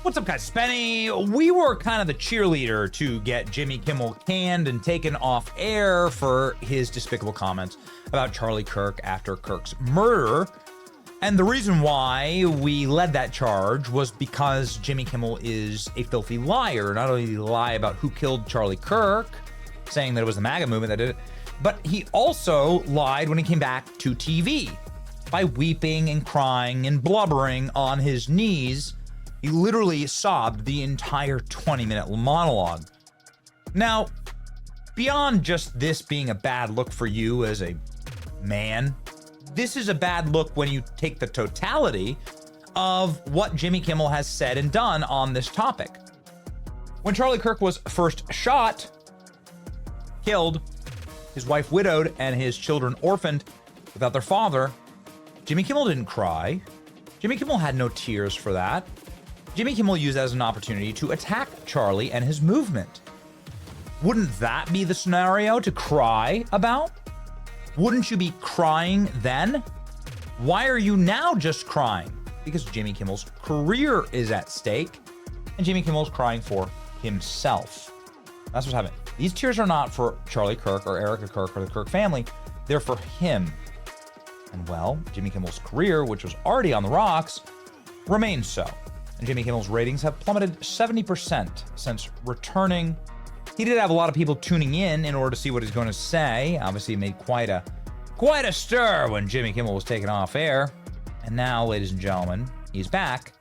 What's up, guys? Spenny. We were kind of the cheerleader to get Jimmy Kimmel canned and taken off air for his despicable comments about Charlie Kirk after Kirk's murder. And the reason why we led that charge was because Jimmy Kimmel is a filthy liar. Not only did he lie about who killed Charlie Kirk, saying that it was the MAGA movement that did it, but he also lied when he came back to TV by weeping and crying and blubbering on his knees. He literally sobbed the entire 20-minute monologue. Now, beyond just this being a bad look for you as a man, this is a bad look when you take the totality of what Jimmy Kimmel has said and done on this topic. When Charlie Kirk was first shot, killed, his wife widowed, and his children orphaned without their father, Jimmy Kimmel didn't cry. Jimmy Kimmel had no tears for that. Jimmy Kimmel used that as an opportunity to attack Charlie and his movement. Wouldn't that be the scenario to cry about? Wouldn't you be crying then? Why are you now just crying? Because Jimmy Kimmel's career is at stake, and Jimmy Kimmel's crying for himself. That's what's happening. These tears are not for Charlie Kirk or Erica Kirk or the Kirk family. They're for him. And well, Jimmy Kimmel's career, which was already on the rocks, remains so. And Jimmy Kimmel's ratings have plummeted 70% since returning. He did have a lot of people tuning in order to see what he's going to say. Obviously, made quite a stir when Jimmy Kimmel was taken off air. And now, ladies and gentlemen, he's back.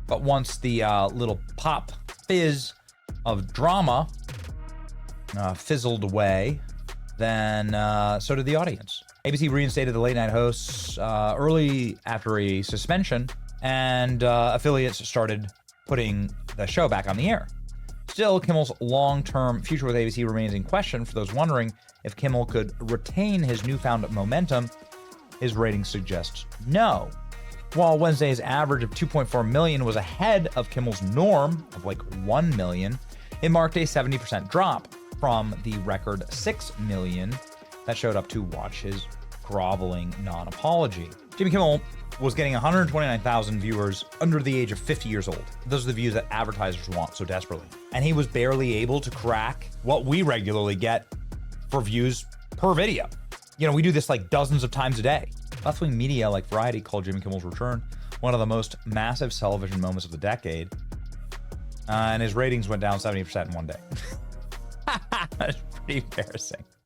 But once the little pop fizz of drama fizzled away, then so did the audience. ABC reinstated the late night hosts early after a suspension, and affiliates started putting the show back on the air. Still, Kimmel's long-term future with ABC remains in question. For those wondering if Kimmel could retain his newfound momentum, his ratings suggest no. While Wednesday's average of 2.4 million was ahead of Kimmel's norm of like 1 million, it marked a 70% drop from the record 6 million that showed up to watch his groveling non-apology. Jimmy Kimmel was getting 129,000 viewers under the age of 50 years old. Those are the views that advertisers want so desperately. And he was barely able to crack what we regularly get for views per video. You know, we do this like dozens of times a day. Left-wing media like Variety called Jimmy Kimmel's return one of the most massive television moments of the decade. And his ratings went down 70% in one day. That's pretty embarrassing.